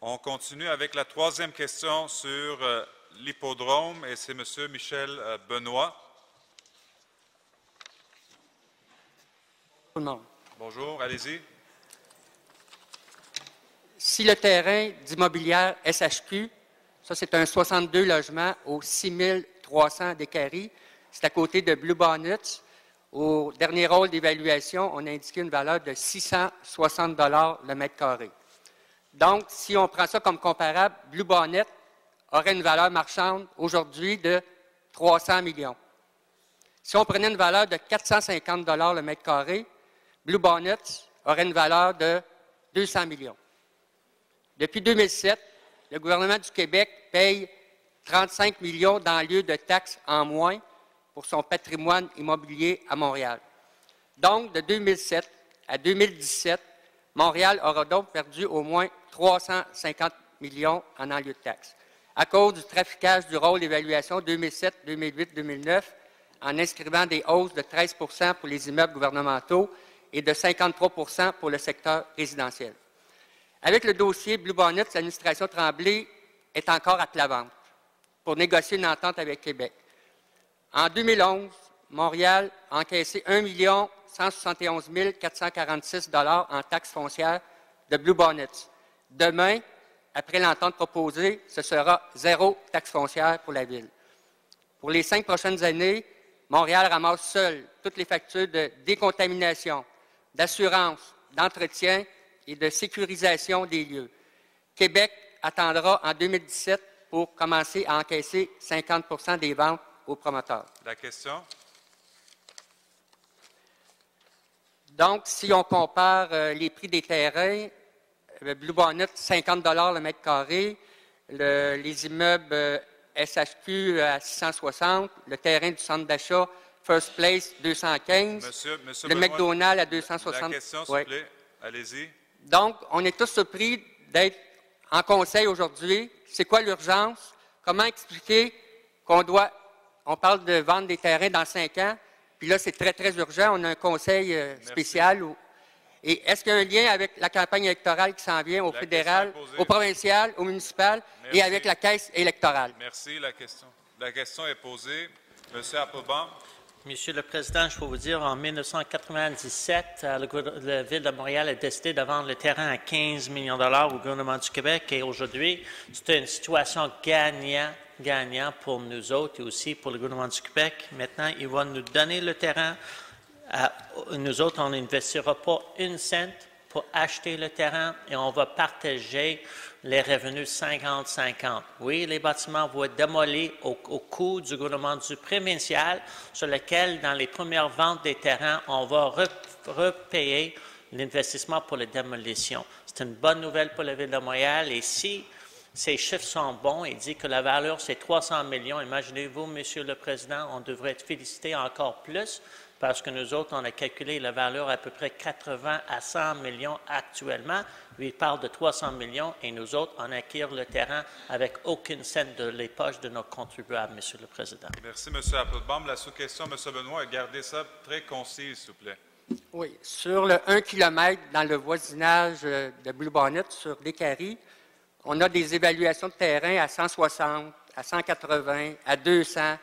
On continue avec la troisième question sur l'hippodrome et c'est M. Michel Benoît. Tout le monde. Bonjour, allez-y. Si le terrain d'immobilière SHQ, ça c'est un 62 logements au 6300 d'Écarie, c'est à côté de Blue Bonnets. Au dernier rôle d'évaluation, on a indiqué une valeur de 660 $ le mètre carré. Donc, si on prend ça comme comparable, Blue Bonnet aurait une valeur marchande aujourd'hui de 300 millions. Si on prenait une valeur de 450 $ le mètre carré, Blue Bonnet aurait une valeur de 200 millions. Depuis 2007, le gouvernement du Québec paye 35 millions d'enlieux de taxes en moins pour son patrimoine immobilier à Montréal. Donc, de 2007 à 2017, Montréal aura donc perdu au moins 350 millions en enlieux de taxes à cause du traficage du rôle d'évaluation 2007, 2008, 2009 en inscrivant des hausses de 13 pour les immeubles gouvernementaux et de 53 pour le secteur résidentiel. Avec le dossier Blue Bonnet, l'administration Tremblay est encore à plat ventre pour négocier une entente avec Québec. En 2011, Montréal a encaissé 1 171 446 $ en taxes foncières de Blue Bonnets. Demain, après l'entente proposée, ce sera 0 taxe foncière pour la Ville. Pour les 5 prochaines années, Montréal ramasse seul toutes les factures de décontamination, d'assurance, d'entretien et de sécurisation des lieux. Québec attendra en 2017 pour commencer à encaisser 50 % des ventes aux promoteurs. La question? Donc, si on compare les prix des terrains, Blue Bonnet, 50 $ le mètre carré, les immeubles SHQ à 660, le terrain du centre d'achat First Place, 215, Monsieur le Benoît, McDonald's à 260. La question, s'il vous plaît. Allez-y. Donc, on est tous surpris d'être en conseil aujourd'hui. C'est quoi l'urgence? Comment expliquer on parle de vendre des terrains dans 5 ans, puis là, c'est très, très urgent. On a un conseil spécial. Et est-ce qu'il y a un lien avec la campagne électorale qui s'en vient au fédéral, au provincial, au municipal et avec la caisse électorale? Merci. La question est posée. Monsieur Applebaum. Monsieur le Président, je peux vous dire, en 1997, la Ville de Montréal a décidé de vendre le terrain à 15 millions de $ au gouvernement du Québec et aujourd'hui, c'est une situation gagnant pour nous autres et aussi pour le gouvernement du Québec. Maintenant, ils vont nous donner le terrain. Nous autres, on n'investira pas une cent pour acheter le terrain et on va partager les revenus 50-50. Oui, les bâtiments vont être démolis au coût du gouvernement du provincial, sur lequel, dans les premières ventes des terrains, on va repayer l'investissement pour les démolitions. C'est une bonne nouvelle pour la Ville de Montréal et si ces chiffres sont bons et dit que la valeur, c'est 300 millions, imaginez-vous, Monsieur le Président, on devrait être félicité encore plus parce que nous autres, on a calculé la valeur à peu près 80 à 100 millions actuellement. Lui, il parle de 300 millions et nous autres, on acquiert le terrain avec aucune scène de les poches de nos contribuables, Monsieur le Président. Merci, M. Applebaum. La sous-question, M. Benoît, gardez ça très concis, s'il vous plaît. Oui. Sur le 1 km dans le voisinage de Blue Bonnet, sur l'Écarie, on a des évaluations de terrain à 160, à 180, à 200,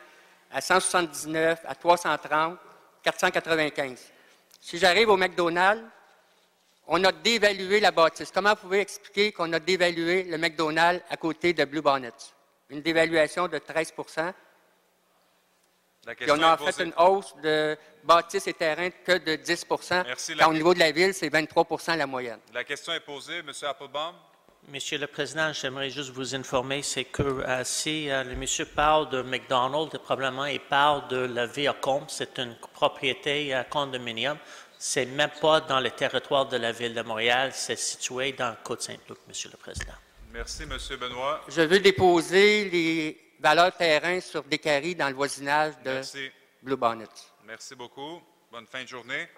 à 179, à 330, 495. Si j'arrive au McDonald's, on a dévalué la bâtisse. Comment vous pouvez expliquer qu'on a dévalué le McDonald's à côté de Blue Bonnet? Une dévaluation de 13 Puis on a fait une hausse de bâtisse et terrain que de 10 quand au niveau de la ville, c'est 23 la moyenne. La question est posée. M. Applebaum. Monsieur le Président, j'aimerais juste vous informer, c'est que si le monsieur parle de McDonald's, probablement il parle de la Viacom, c'est une propriété condominium. C'est même pas dans le territoire de la Ville de Montréal, c'est situé dans Côte-Saint-Luc, Monsieur le Président. Merci, M. Benoît. Je veux déposer les valeurs terrain sur Décarie dans le voisinage de Blue Bonnet. Merci beaucoup. Bonne fin de journée.